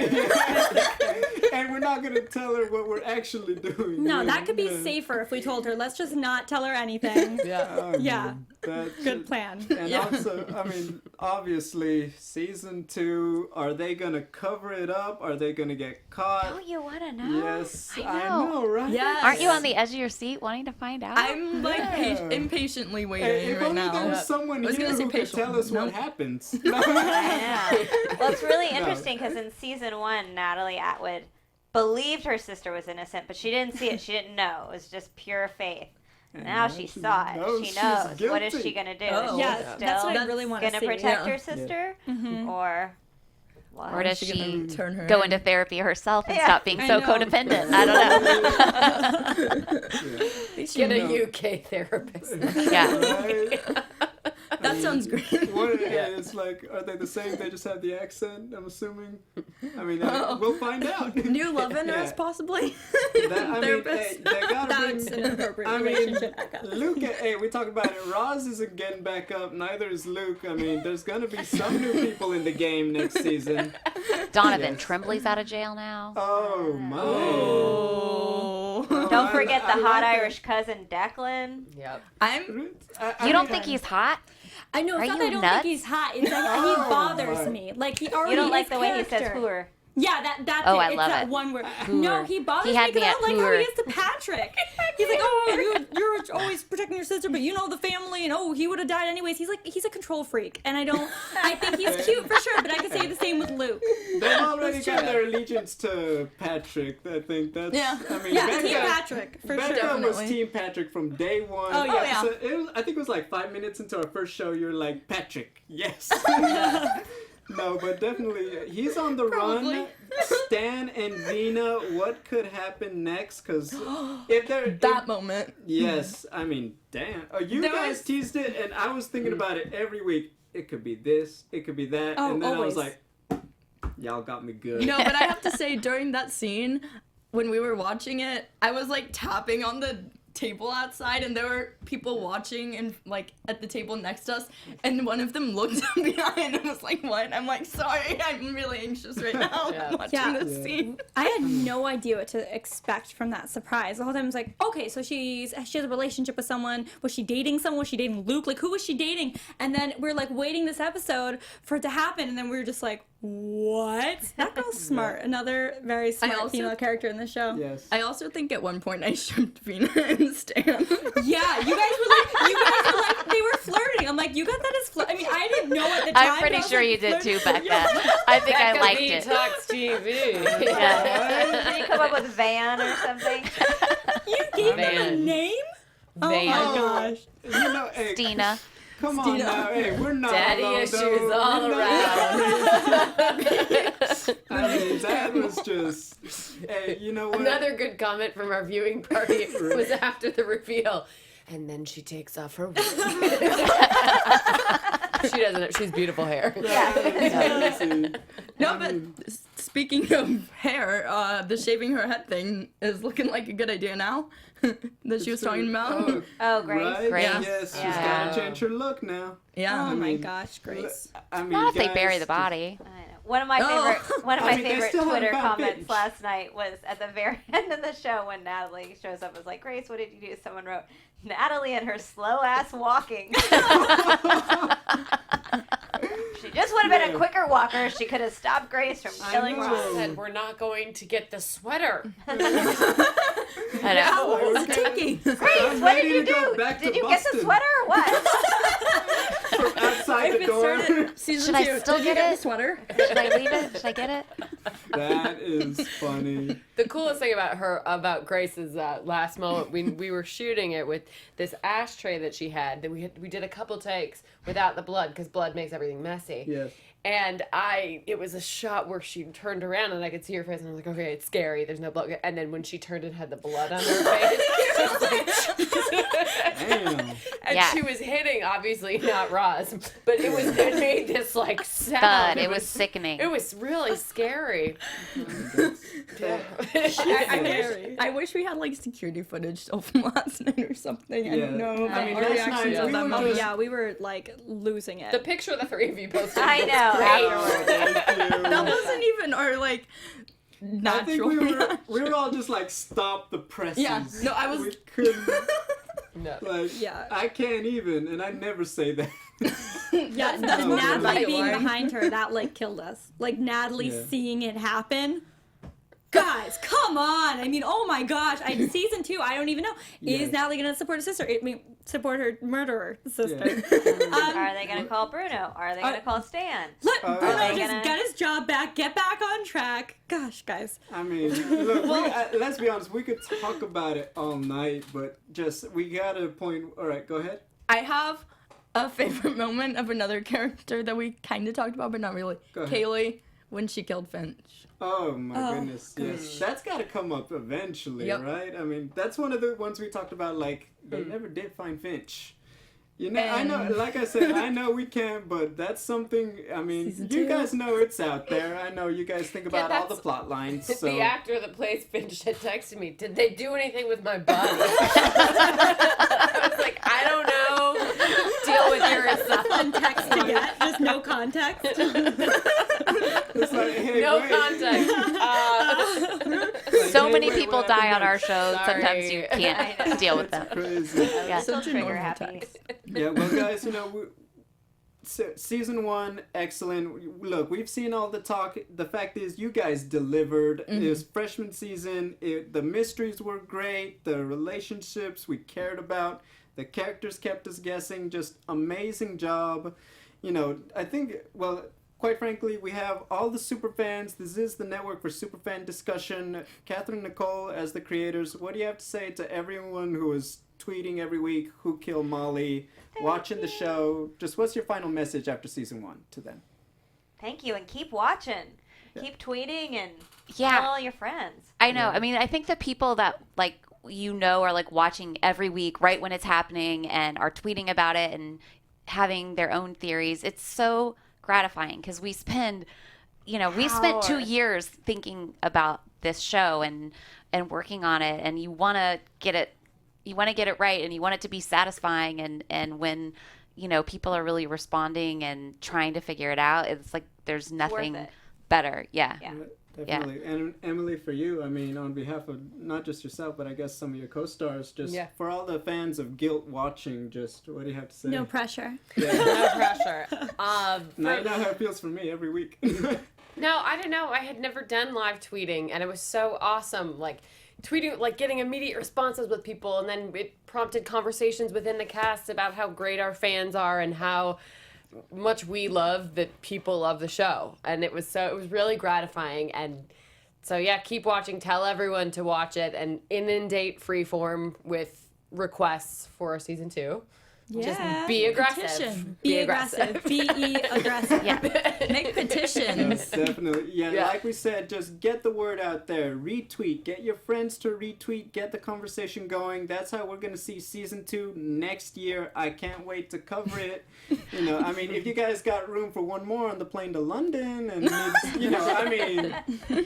And we're not gonna tell her what we're actually doing. No, that could be safer if we told her. Let's just not tell her anything. Yeah. Good plan. And also, I mean, obviously, season 2, are they gonna cover it up? Are they gonna get caught? Don't you want to know? Yes, I I know. know, right? Yes. Aren't you on the edge of your seat wanting to find out? I'm like impatiently waiting Hey, if right only now. there was someone I was here gonna say who could patient. tell us what Nope. happens. Yeah. Well, it's really interesting because in season 1, Natalie Atwood believed her sister was innocent, but she didn't see it. She didn't know. It was just pure faith. Now she saw it. She knows. What is she gonna do? Oh. Is she Yeah, that's what I still really want to gonna see. protect Yeah. her sister, or what? Or does She she gonna turn her go in? into therapy herself and Yeah. stop being so know. codependent? I don't know. Get a UK therapist. Yeah. Right? That sounds great. What it's like, are they the same? They just have the accent, I'm assuming. I mean, we'll find out. New love interest, Yeah. possibly. That, I mean, Therapist. hey, they gotta That's bring. an appropriate I mean, relationship. Luke. Hey, we talk about it. Roz isn't getting back up. Neither is Luke. I mean, there's gonna be some new people in the game next season. Donovan Yes. Tremblay's out of jail now. Oh my! Don't forget the I hot like Irish cousin Declan. Yep. I'm You don't think he's hot? I know. Are It's not you that I don't nuts? think he's hot. It's that he bothers my. me. Like he already. You don't like his the way he says character. hooer. Yeah, that's Oh, it. I It's love that it. one word. No, he bothers He had me because me I at don't like how hooer. he is to Patrick. He's like, oh, you're always protecting your sister, but you know the family, and oh, he would have died anyways. He's a control freak, and I think he's cute for sure, but I could say the same with Luke. They've already got their allegiance to Patrick. I think that's. Yeah. I mean, Yeah, Becca, Team Patrick for Becca sure. was Definitely. Team Patrick from day one. Oh, yeah. So it was, I think it was like 5 minutes into our first show. You're like, Patrick, yes. No, but definitely, he's on the Probably. run. Stan and Vina, what could happen next? Because if they're that moment. yes, I mean, damn. Oh, you There guys was- teased it, and I was thinking about it every week. It could be this, it could be that, Oh, and then I was always. like, y'all got me good. No, but I have to say, during that scene, when we were watching it, I was like tapping on the table outside, and there were people watching and like at the table next to us, and one of them looked behind and was like, what? I'm like, sorry, I'm really anxious right now. Yeah. I'm watching Yeah. this scene. I had no idea what to expect from that surprise. The whole time I was like, okay, so she has a relationship with someone. Was she dating someone? Was she dating Luke? Like, who was she dating? And then we're like waiting this episode for it to happen, and then we were just like, what? That girl's smart. Another very smart also- female character in the show. Yes. I also think at one point I shipped Vina and Stan. Yeah, you guys were like, they were flirting. I'm like, you got that as flirt. I mean, I didn't know at the time. I'm but pretty I was sure like, you did too, flirting. Becca. I think I liked it. Talks TV. Did you come up with Van or something? You gave them a Van. name? Oh Van. my gosh. You know, hey, Stina. come on now, hey, we're not Daddy alone, issues though. all We're not around. I mean, that was just, hey, you know what? Another good comment from our viewing party was after the reveal. And then she takes off her wig. She doesn't. She's beautiful hair. Crazy. No, but speaking of hair, the shaving her head thing is looking like a good idea now. That she was talking about. Oh, Grace. Right? Grace. Yes, she's Yeah. gotta change her look now. Yeah. Oh my mean, gosh, Grace. I mean, Not if they guys, bury the body. I know. One of my Oh. I mean, they favorite still haven't Twitter found comments Finch. last night was at the very end of the show when Natalie shows up. Was like, Grace, what did you do? Someone wrote, Natalie and her slow ass walking. She just would have been a quicker walker. She could have stopped Grace from killing know. Ross. Said we're not going to get the sweater. I know. How long was it taking? Grace, I'm what did ready you to go do? back to Did you get the Boston. sweater or what? From outside the If it door. started season Should I 2, still did you get get it? the sweater? Should I leave it? Should I get it? That is funny. The coolest thing about Grace is last moment we were shooting it with this ashtray that she had that we did a couple takes without the blood because blood makes everything messy. Yes. And it was a shot where she turned around and I could see her face and I was like, okay, it's scary. There's no blood. And then when she turned and had the blood on her face, Damn. And Yeah. she was hitting, obviously not Roz, but it made this like sound. Thud. It was sickening. It was really scary. Yeah. I wish we had like security footage still from last night or something. I don't know. I mean, our last reactions night of we that were moment. just- Yeah, we were like losing it. The picture the three of you posted. I was know. great. Afterwards. That wasn't even our like I natural think we reaction. were all just like, stop the presses. Yeah, no, I was- We couldn't. No. Like, Yeah. I can't even, and I never say that. Yeah, the No, Natalie right. being behind her, that like killed us. Like Natalie Yeah. seeing it happen. Guys, come on! I mean, oh my gosh! Season 2, I don't even know. Yes. Is Natalie gonna support her sister? I mean, support her murderer sister? Are they going to call Bruno? Are they going to call Stan? Let Bruno are they just gonna- get his job back, get back on track. Gosh, guys. I mean, look, let's be honest. We could talk about it all night, but we got to point. All right, go ahead. I have a favorite moment of another character that we kind of talked about, but not really. Go ahead. Kaylee, when she killed Finch. Oh my goodness, yes. That's got to come up eventually, Yep. right? I mean, that's one of the ones we talked about, like, they never did find Finch. You know, I know, And- like I said, I know we can't, but that's something, I mean, Season you 2. guys know it's out there. I know you guys think about all the that's- plot lines, so. The actor that plays Finch had texted me, did they do anything with my body? I was like, I don't know. Deal with yourself. Context to get, just no context. It's like, hey, No wait. context. So Hey, many wait, people what die happened on our next? show. Sometimes you Sorry. can't deal with them. Crazy. Yeah. Still Such a trigger normal happy. text. Yeah, well, guys, you know, season 1, excellent. Look, we've seen all the talk. The fact is, you guys delivered. It was freshman season. The mysteries were great. The relationships we cared about. The characters kept us guessing. Just amazing job. You know, I think, well, quite frankly, we have all the super fans. This is the network for super fan discussion. Kathryn, Nichole, as the creators, what do you have to say to everyone who is tweeting every week who killed Molly, watching the show? Just what's your final message after season 1 to them? Thank you, and keep watching. Keep tweeting and Yeah. tell all your friends. I know. I mean, I think the people that like are like watching every week right when it's happening and are tweeting about it and having their own theories. It's so gratifying because we spend, we spent 2 Hours. years thinking about this show and working on it, and you want to get it. You want to get it right, and you want it to be satisfying. And when people are really responding and trying to figure it out, it's like there's nothing it. better. Yeah. Yeah. Definitely. And Emily, for you, I mean, on behalf of not just yourself, but I guess some of your co-stars, just for all the fans of Guilt watching, just what do you have to say? No pressure. Yeah. No pressure. Now you know how it feels for me every week. No, I don't know. I had never done live tweeting, and it was so awesome. Like, tweeting, like getting immediate responses with people, and then it prompted conversations within the cast about how great our fans are and how much we love that people love the show. And it was really gratifying. And so, yeah, keep watching. Tell everyone to watch it and inundate Freeform with requests for season 2. Just be aggressive. Petition. Be aggressive. Be aggressive. Yeah. Make petitions. Definitely. Yeah, Yeah. like we said, just get the word out there. Retweet. Get your friends to retweet. Get the conversation going. That's how we're going to see season 2 next year. I can't wait to cover it. I mean, if you guys got room for one more on the plane to London, and, I mean,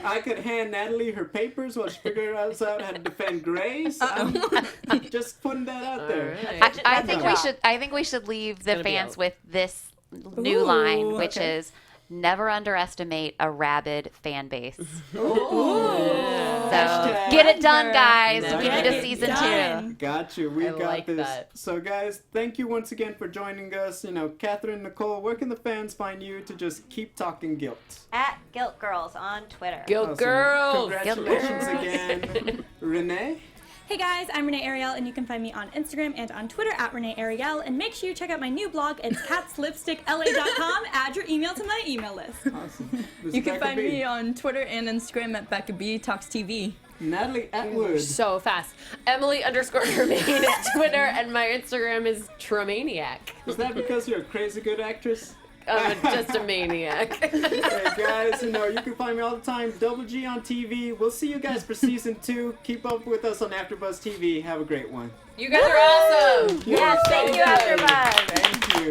I could hand Natalie her papers while she figures out how to defend Grace. I'm just putting that out there. All right. I think we should leave the gonna be fans out. with this new line, which okay. is never underestimate a rabid fan base. So Hashtag. get it done, guys. Never We need get a it season done. 2. Got you. We I got like this. that. So, guys, thank you once again for joining us. Catherine, Nichole, where can the fans find you to just keep talking Guilt? At Guilt Girls on Twitter. Guilt Awesome. girls. Congratulations Guilt again. Renee? Hey guys, I'm Renee Ariel, and you can find me on Instagram and on Twitter at Renee Ariel. And make sure you check out my new blog. It's catslipstickla.com. Add your email to my email list. Awesome. Miss You can Becca find B. me on Twitter and Instagram at Becca B Talks TV. Natalie Atwood. So fast. Emily_Tremaine at Twitter, and my Instagram is Tremaniac. Is that because you're a crazy good actress? just a maniac. Hey guys, you can find me all the time, Double G on TV. We'll see you guys for season 2. Keep up with us on AfterBuzz TV. Have a great one. You guys are awesome. Yes, thank you, AfterBuzz. Thank you.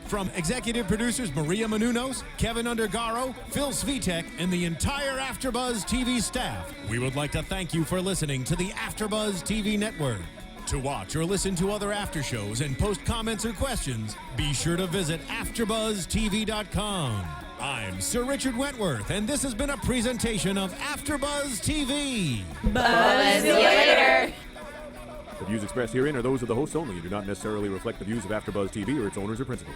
From executive producers Maria Menounos, Kevin Undergaro, Phil Svitek, and the entire AfterBuzz TV staff, we would like to thank you for listening to the AfterBuzz TV network. To watch or listen to other after shows and post comments or questions, be sure to visit AfterBuzzTV.com. I'm Sir Richard Wentworth, and this has been a presentation of AfterBuzz TV. Buzz you later. The views expressed herein are those of the hosts only and do not necessarily reflect the views of AfterBuzz TV or its owners or principals.